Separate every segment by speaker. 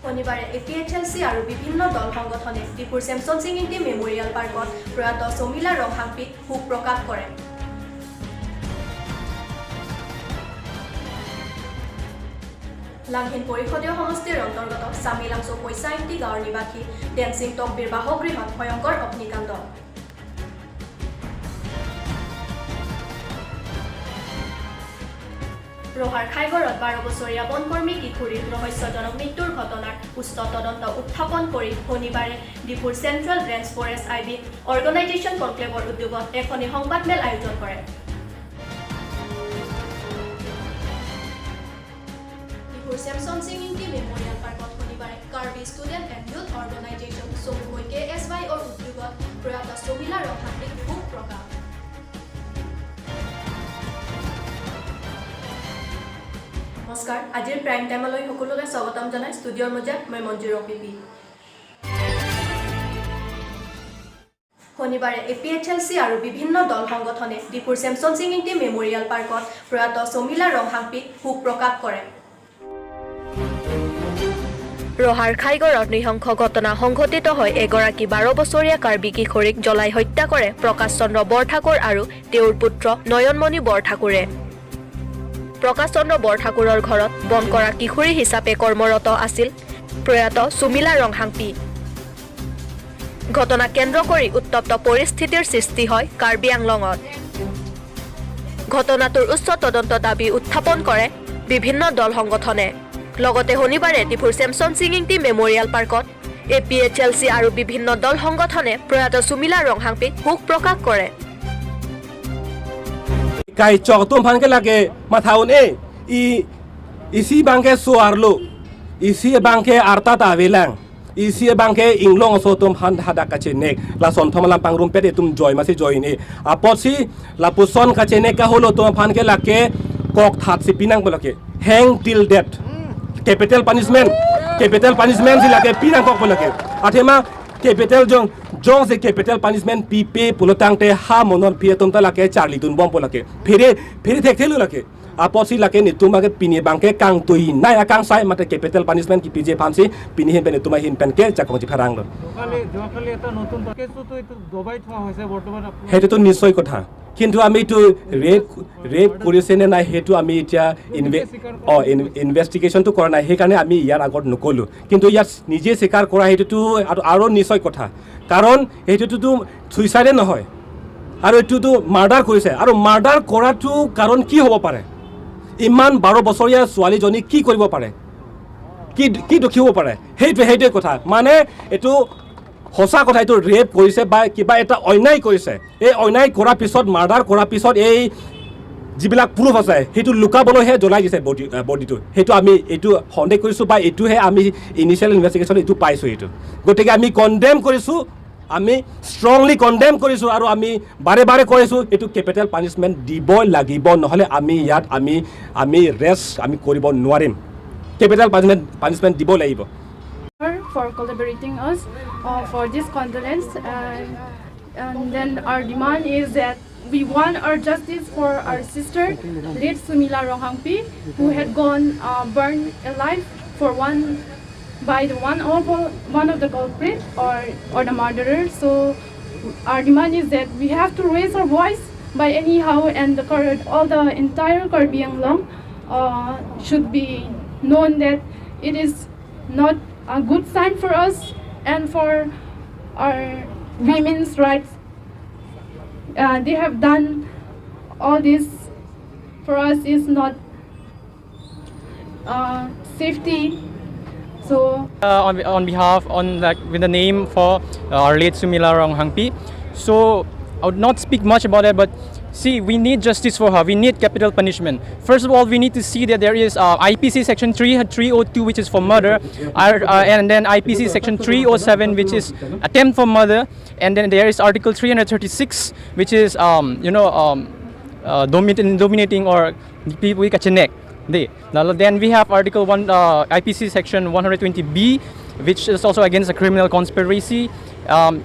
Speaker 1: শনিবাৰে APHLC আৰু বিভিন্ন দল সংগঠনে ডিপুৰ চেমছন সিং ইংতি মেমৰিয়েল পাৰ্কত প্ৰয়াত চমিলা ৰংহাংপিক শোক প্ৰকাশ কৰে। লাংহিন পৰিষদীয় সমষ্টিৰ অন্তৰ্গত চামিলাংচু পইচা ইংতি গাঁৱৰ নিবাসী ডেন্সিং টকবিৰ বাসগৃহত ভয়ংকৰ অগ্নিকাণ্ড। ৰহাৰ খাইগড়ত 12 বছৰীয়া বনকৰ্মী কিশোৰীৰ ৰহস্যজনক মৃত্যুৰ ঘটনাৰ উচ্চ তদন্ত উত্থাপন কৰি শনিবাৰে ডিপুৰ central range forest IB organisation কনক্লেভৰ উদ্যোগত এখনি সংবাদমেল আয়োজন কৰে। ডিপুৰ চেমছন সিং ইংতি মেমৰিয়েল পাৰ্কত শনিবাৰে Karbi student and youth organisation চমুকৈ KSY উদ্যোগত প্ৰয়াত চমিলা ৰংহাংপিক শোক প্ৰকাশ। নমস্কাৰ, আজিৰ প্ৰাইম টাইমলৈ সকলোকে স্বাগতম জনাই ষ্টুডিঅ'ৰ মজিয়াত মই মঞ্জু ৰপিপি। শনিবাৰে APHLC আৰু বিভিন্ন দল সংগঠনে ডিপুৰ চেমছন সিং ইংতি মেমৰিয়েল পাৰ্কত প্ৰয়াত চমিলা ৰংহাংপিক শোক প্ৰকাশ কৰে। ৰহাৰ খাইগড়ত নৃশংস ঘটনা সংঘটিত হৈ এগৰাকী 12 বছৰীয়া কাৰ্বি কিশোৰীক জ্বলাই হত্যা কৰে প্ৰকাশ চন্দ্ৰ বৰঠাকুৰ আৰু তেওঁৰ পুত্ৰ নয়নমণি বৰঠাকুৰে। প্ৰকাশ চন্দ্ৰ বৰঠাকুৰৰ ঘৰত বন কৰা কিশোৰী হিচাপে কৰ্মৰত আছিল প্ৰয়াত চমিলা ৰংহাংপি। ঘটনা কেন্দ্ৰ কৰি উত্তপ্ত পৰিস্থিতিৰ সৃষ্টি হয় কাৰ্বি আংলঙত। ঘটনাটোৰ উচ্চ তদন্ত দাবী উত্থাপন কৰে বিভিন্ন দল সংগঠনে। লগতে শনিবাৰে ডিপুৰ চেমছন সিং ইংতি মেমৰিয়েল পাৰ্কত APHLC আৰু বিভিন্ন দল সংগঠনে প্ৰয়াত চমিলা ৰংহাংপিক শোক প্ৰকাশ কৰে।
Speaker 2: Kai chok tum phan ke lage mathaun isi bangke suarlo isi bangke arta ta velang isi bangke inglong so tum phan hada kachenek la son thomalam pangrum pete tum joy masi joy ni aposi la puson kachenek ka holo tum phan ke lage kok that si pinang bolake hang till death capital punishment si lage pinang kok bolake athema capital jong se capital punishment pipe pulotang te ha monon pie tum ta lake charlie tun bom polake phire thek thelu lake aposi lake ni tumage pini bangke kang tui nai akang sai mate capital punishment ki pije phamsi pini hen pen tuma hin pen ke jakong ji pharang lo jokale eta notun kesu to etu dobai thwa hoise bortoman hetu to nisoy kotha কিন্তু আমি তো rap কৰিছে নে নাই হেতু আমি এতিয়া ইনভেষ্টিগেশ্যনটো কৰা নাই সেইকাৰণে আমি ইয়াৰ আগত নকলো কিন্তু ইয়াত নিজে স্বীকাৰ কৰা হেতুটো আৰু নিশ্চয় কথা কাৰণ হেতুটো সুইচাইডে নহয় আৰু এটোটো মাৰ্ডাৰ কৰিছে আৰু মাৰ্ডাৰ কৰাটো কাৰণ কি হ'ব পাৰে ইমান 12 বছৰীয়া ছোৱালীজনী কি কৰিব পাৰে কি দুখি হ'ব পাৰে সেইটোৱে কথা মানে এটো হসা কথা এটো ৰেপ কৰিছে বা কিবা এটা অন্যায় কৰিছে এই অন্যায় কৰাৰ পিছত মাৰ্ডাৰ কৰাৰ পিছত এই যিবিলাক প্ৰুফ আছে হেতু লুকাবলৈহে জ্বলাই দিছে বডিটো হেতু আমি এটো সন্দেহ কৰিছো বা এটোহে আমি ইনিশিয়াল ইনভেষ্টিগেশ্যন এটো পাইছো এটো গতিকে আমি কনডেম কৰিছো আমি ষ্ট্ৰংলি কনডেম কৰিছো আৰু আমি বাৰে কৈছো এটো ক্যাপিটেল পানিশমেন্ট দিব লাগিব নহলে আমি ইয়াত আমি ৰেষ্ট আমি কৰিব নোৱাৰিম ক্যাপিটেল পানিশমেন্ট দিব লাগিব
Speaker 3: for collaborating us for this condolence and then our demand is that we want our justice for our sister late Somila Ronghampy who had gone burned alive for by one of the culprit or the murderer. So our demand is that we have to raise our voice by anyhow and all the entire Karbi Anglong should be known that it is not a good sign for us and for our women's rights. They have done all this for us is not safety. So
Speaker 4: on behalf with the name for our late Somila Ronghampy, so I would not speak much about it, but see, we need justice for her. We need capital punishment. First of all, we need to see that there is IPC section 302, which is for murder, and then IPC section 307, which is attempt for murder, and then there is Article 336, which is dominating or people kachenek. Then we have Article 1, IPC section 120B, which is also against a criminal conspiracy.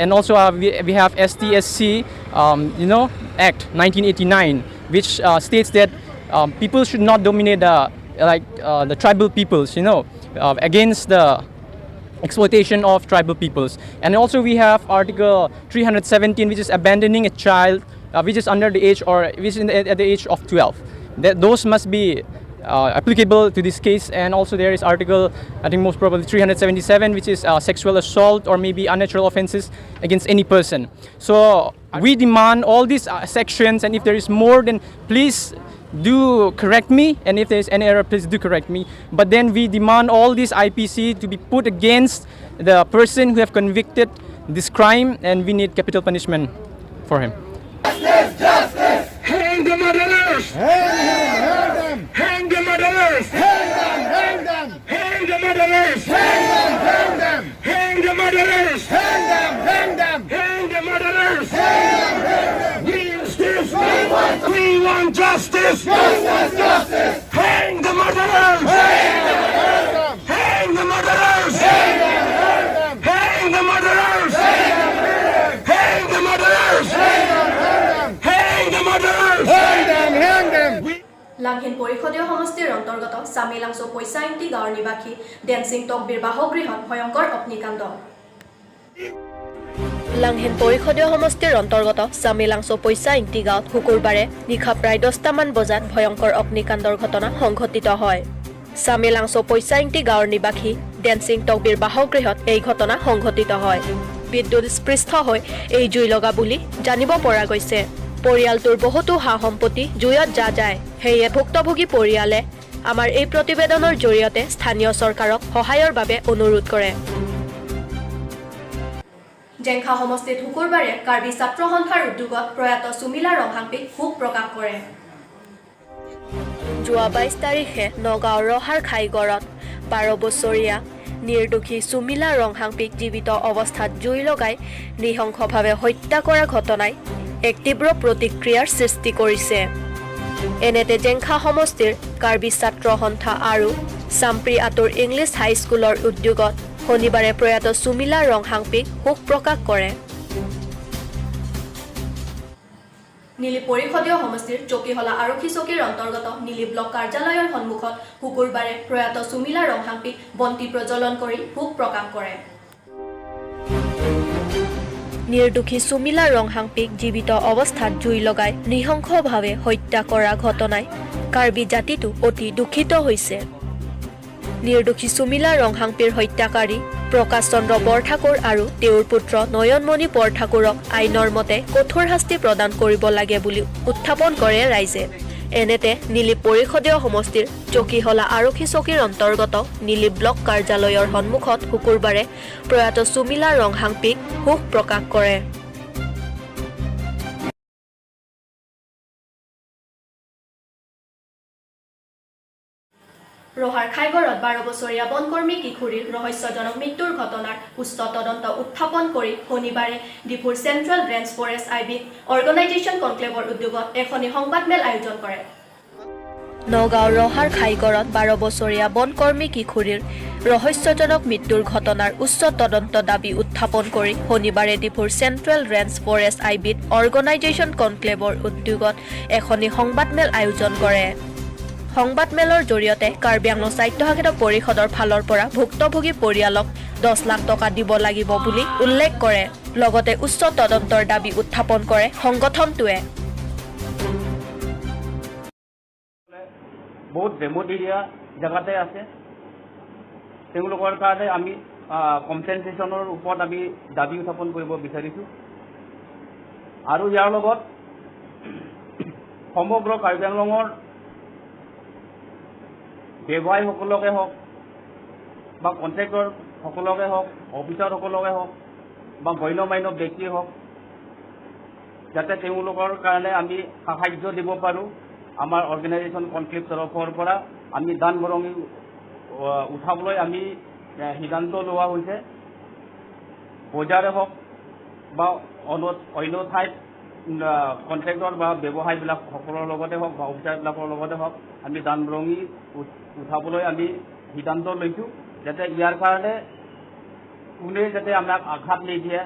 Speaker 4: And also we have STSC, Act 1989, which states that people should not dominate the tribal peoples, against the exploitation of tribal peoples. And also we have Article 317, which is abandoning a child which is under the age or which is at the age of 12. Those must be applicable to this case. And also there is Article, I think most probably 377, which is sexual assault or maybe unnatural offenses against any person. So we demand all these sections, and if there is more, then please do correct me, and if there is any error, please do correct me. But then we demand all these IPC to be put against the person who have convicted this crime, and we need capital punishment for him.
Speaker 5: Hang the murderers! Hang them! Hang the murderers! Hang them! Hang them! Hang the murderers! Hang them! Hang them! Hang the murderers! Hang them! Hang them! Hang the murderers! Hang them! Hang them! We justice! We want justice! Justice! Justice! Hang the murderers! Hang them! Hang the murderers! Hang them! Hang them! Hang the murderers! Hang them! Hang the murderers! Hang them! Hang the murderers! Hang them! Hang them!
Speaker 1: Langhin পৰিষদীয় সমষ্টিৰ অন্তৰ্গত চামিলাংছো পইচাইন্তি গাঁৱৰ নিবাসী dancing টকবিৰ বাসগৃহত ভয়ংকৰ অগ্নিকাণ্ড। লাংহিন পৰিষদীয় সমষ্টিৰ অন্তৰ্গত চামিলাংছো পইচাইন্তি গাঁৱত শুকুৰবাৰে নিশা প্ৰায় 10টামান বজাত ভয়ংকৰ অগ্নিকাণ্ডৰ ঘটনা সংঘটিত হয়। চামিলাংছো পইচাইন্তি গাঁৱৰ নিবাসী ডেন্সিং টকবিৰ বাসগৃহত এই ঘটনা সংঘটিত হয়। বিদ্যুৎ স্পৃষ্ট হৈ এই জুই লগা বুলি জানিব পৰা গৈছে। পৰিয়ালটোৰ বহুতো সা সম্পত্তি জুইত যায়। সেয়ে ভুক্তভোগী পৰিয়ালে আমাৰ এই প্ৰতিবেদনৰ জৰিয়তে স্থানীয় চৰকাৰক সহায়ৰ বাবে অনুৰোধ কৰে। জেংখা সমষ্টিত শুকুৰবাৰে কাৰ্বি ছাত্ৰ সন্থাৰ উদ্যোগত প্ৰয়াত সুমিলা ৰংহাংপিক শোক প্ৰকাশ কৰে। যোৱা 22 তাৰিখে নগাঁৱৰ ৰহাৰ খাইগড়ত 12 বছৰীয়া নিৰ্দোষী সুমিলা ৰংহাংপিক জীৱিত অৱস্থাত জুই লগাই নৃশংসভাৱে হত্যা কৰা ঘটনাই এক তীব্ৰ প্ৰতিক্ৰিয়াৰ সৃষ্টি কৰিছে। এনেতে জেংখা সমষ্টিৰ কাৰ্বি ছাত্ৰ সন্থা আৰু চাম্প্ৰি আতুৰ ইংলিছ হাইস্কুলৰ উদ্যোগত শনিবাৰে প্ৰয়াত সুমিলা ৰংহাংপিক শোক প্ৰকাশ কৰে। নীলি পৰিষদীয় সমষ্টিৰ চকীহলা আৰক্ষী চকীৰ অন্তৰ্গত নীলি ব্লক কাৰ্যালয়ৰ সন্মুখত শুকুৰবাৰে প্ৰয়াত সুমিলা ৰংহাংপিক বন্তি প্ৰজ্বলন কৰি শোক প্ৰকাশ কৰে। নিৰ্দোষী সুমিলা ৰংহাংপিক জীৱিত অৱস্থাত জুই লগাই নৃশংসভাৱে হত্যা কৰা ঘটনাই কাৰ্বি জাতিটো অতি দুখিত হৈছে। নিৰ্দোষী সুমিলা ৰংহাংপিৰ হত্যাকাৰী প্ৰকাশ চন্দ্ৰ বৰঠাকুৰ আৰু তেওঁৰ পুত্ৰ নয়নমণি বৰঠাকুৰক আইনৰ মতে কঠোৰ শাস্তি প্ৰদান কৰিব লাগে বুলি উত্থাপন কৰে ৰাইজে। এনেতে নীলি পৰিষদীয় সমষ্টিৰ চকীহলা আৰক্ষী চকীৰ অন্তৰ্গত নীলি ব্লক কাৰ্যালয়ৰ সন্মুখত শুকুৰবাৰে প্ৰয়াত সুমিলা ৰংহাংপিক শোক প্ৰকাশ কৰে। ৰহাৰ খাইগড়ত 12 বছৰীয়া বনকৰ্মী কিশোৰীৰ ৰহস্যজনক মৃত্যুৰ ঘটনাৰ উচ্চ তদন্ত উত্থাপন কৰি শনিবাৰে ডিফুৰ চেণ্ট্ৰেল ৰেঞ্জ ফৰেষ্ট আইবিট অৰ্গেনাইজেশ্যন কনক্লেভৰ উদ্যোগত এখনি সংবাদমেল আয়োজন কৰে। নগাঁৱৰ ৰহাৰ খাইগড়ত 12 বছৰীয়া বনকৰ্মী কিশোৰীৰ ৰহস্যজনক মৃত্যুৰ ঘটনাৰ উচ্চ তদন্ত দাবী উত্থাপন কৰি শনিবাৰে ডিফুৰ চেণ্ট্ৰেল ৰেঞ্জ ফৰেষ্ট আইবিট অৰ্গেনাইজেশ্যন কনক্লেভৰ উদ্যোগত এখনি সংবাদমেল আয়োজন কৰে। সংবাদমেলৰ জৰিয়তে কাৰ্বি আংলং স্বায়ত্তশাসিত পৰিষদৰ ফালৰ পৰা ভুক্তভোগী পৰিয়ালক 10 লাখ টকা দিব লাগিব বুলি উল্লেখ কৰে। লগতে উচ্চ তদন্তৰ দাবী উত্থাপন কৰে সংগঠনটোৱে।
Speaker 6: বহুত ৰেমোট এৰিয়া জেগাতে আছে, তেওঁলোকৰ কাৰণে আমি কম্পেনচেশ্যনৰ ওপৰত আমি দাবী উত্থাপন কৰিব বিচাৰিছোঁ। আৰু ইয়াৰ লগত সমগ্ৰ কাৰ্বি আংলঙৰ ব্যৱসায়ীসকলকে হওক বা কণ্ট্ৰেক্টৰ সকলকে হওক, অফিচাৰসকলকে হওক বা গণ্য মান্য ব্যক্তিয়ে হওক, যাতে তেওঁলোকৰ কাৰণে আমি সাহায্য দিব পাৰোঁ। আমাৰ অৰ্গেনাইজেশ্যন কনক্লেভ তৰফৰ পৰা আমি দান বৰঙণি উঠাবলৈ আমি সিদ্ধান্ত লোৱা হৈছে। বজাৰে হওক বা অন্য ঠাইত কণ্ট্ৰেক্টৰ বা ব্যৱসায়ীবিলাক সকলৰ লগতে হওক বা অফিচাৰবিলাকৰ লগতে হওক আমি দান বৰঙণি উঠাবলৈ আমি সিদ্ধান্ত লৈছোঁ, যাতে ইয়াৰ কাৰণে কোনে যাতে আমাক আঘাত নিদিয়ে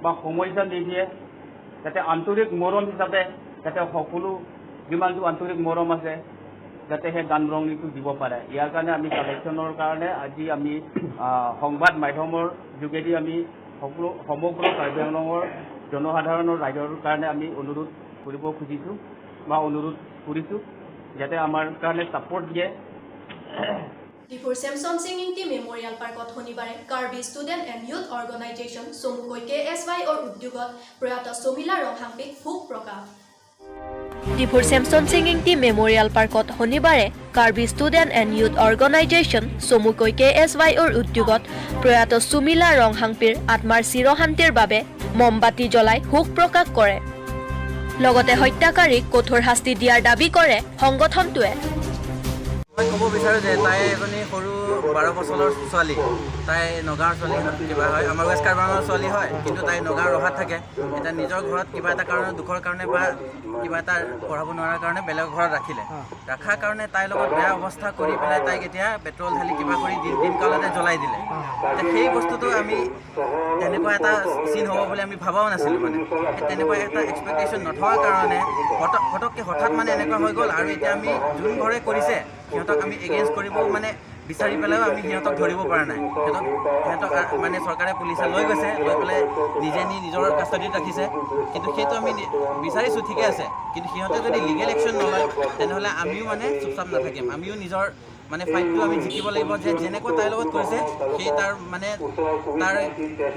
Speaker 6: বা সমস্যা নিদিয়ে, যাতে আন্তৰিক মৰম হিচাপে যাতে সকলো যিমানটো আন্তৰিক মৰম আছে যাতে সেই দান বৰঙণিটো দিব পাৰে। ইয়াৰ কাৰণে আমি কালেকশ্যনৰ কাৰণে আজি আমি সংবাদ মাধ্যমৰ যোগেদি আমি সমগ্ৰ কাৰ্বি আংলঙৰ জনসাধাৰণৰ ৰাইজৰ কাৰণে আমি অনুৰোধ কৰিব খুজিছোঁ বা অনুৰোধ কৰিছোঁ যাতে আমাৰ কাৰণে ছাপোৰ্ট দিয়ে।
Speaker 1: ডিফুৰ চেমছন চিঙিংটি মেমৰিয়েল পাৰ্কত শনিবাৰে Karbi student and youth organisation চমুকৈ KSYৰ উদ্যোগত প্ৰয়াত চমিলা ৰংহাম্পীক শোক প্ৰকাশ। ডিফুৰ চেমছন চিঙিংটি মেমৰিয়েল পাৰ্কত শনিবাৰে Karbi student and youth organisation চমুকৈ KSYৰ উদ্যোগত প্ৰয়াত চুমিলা ৰংহাম্পীৰ আত্মাৰ চিৰশান্তিৰ বাবে মমবাতি জ্বলাই শোক প্ৰকাশ কৰে। লগতে হত্যাকাৰীক কঠোৰ শাস্তি দিয়াৰ দাবী কৰে সংগঠনটোৱে।
Speaker 7: মই ক'ব বিচাৰোঁ যে তাই এজনী সৰু 12 বছৰৰ ছোৱালী, তাই নগাঁৱৰ ছোৱালী কিবা হয়, আমাৰ ৱেষ্ট কাৰ্বি আংলঙৰ ছোৱালী হয়, কিন্তু তাই নগাঁৱৰ ৰহাত থাকে। এতিয়া নিজৰ ঘৰত কিবা এটা কাৰণে দুখৰ কাৰণে বা কিবা এটা পঢ়াব নোৱাৰাৰ কাৰণে বেলেগ ঘৰত ৰখাৰ কাৰণে তাইৰ লগত বেয়া অৱস্থা কৰি পেলাই তাইক এতিয়া পেট্ৰল ঢালি কিবা কৰি দিনকালতে জ্বলাই দিলে। এতিয়া সেই বস্তুটো আমি তেনেকুৱা এটা চিন হ'ব বুলি আমি ভবাও নাছিলোঁ। মানে তেনেকুৱা এটা এক্সপেক্টেশ্যন নথকাৰ কাৰণে ফটককৈ হঠাৎ মানে এনেকুৱা হৈ গ'ল। আৰু এতিয়া আমি যোন ঘৰে কৰিছে সিহঁতক আমি এগেইনষ্ট কৰিবও মানে বিচাৰি পেলাইও আমি সিহঁতক ধৰিব পৰা নাই। সিহঁতক মানে চৰকাৰে পুলিচে লৈ গৈছে, লৈ পেলাই নিজৰ কাষ্টডিত ৰাখিছে। কিন্তু সেইটো আমি বিচাৰিছোঁ, ঠিকে আছে, কিন্তু সিহঁতে যদি লিগেল একশ্যন নলয় তেনেহ'লে আমিও মানে চুপচাপ নাথাকিম। আমিও নিজৰ মানে ফাইটটো আমি জিকিব লাগিব যে যেনেকুৱা তাইৰ লগত কৰিছে সেই তাৰ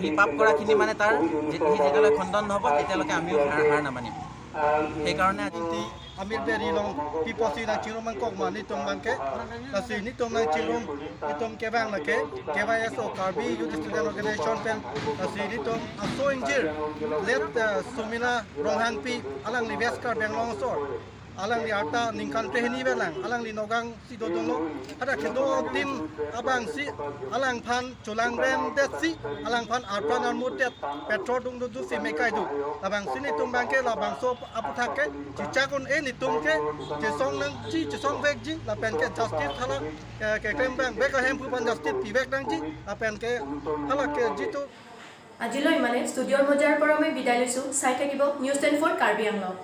Speaker 7: সি পাপ কৰাখিনি মানে সি যেতিয়ালৈ খণ্ডন নহ'ব তেতিয়ালৈকে আমিও হাৰ নামানিম। সেইকাৰণে
Speaker 8: Amir beri long piposi na chirom man kok ma ni tom man ke kasi ni tom na chirom ni tom ke bang na ke KYSO Karbi Youth Student Organization pen kasi ni tom aso injir let Sumila Ronghangpi alang ni West Karbi Anglong sor alang ni arta ningkan tehni belang alang ni nogang si dodolo ada kedo tim abang si alang pan cholang rem det si alang pan arpan armutet petrol dung du si mekai du abang sini tum bangke la bang so aputhake chichakon ni tum ke jesong nang chi jesong vek ji la pen ke justice thala ke krem bang bek hem pu pan justice pi vek dang ji la pen ke thala ke jitu
Speaker 1: আজিলৈ মানে ষ্টুডিঅ'ৰ মজাৰ পৰা মই বিদায় লৈছোঁ। চাই থাকিব news 10 Karbi Anglong.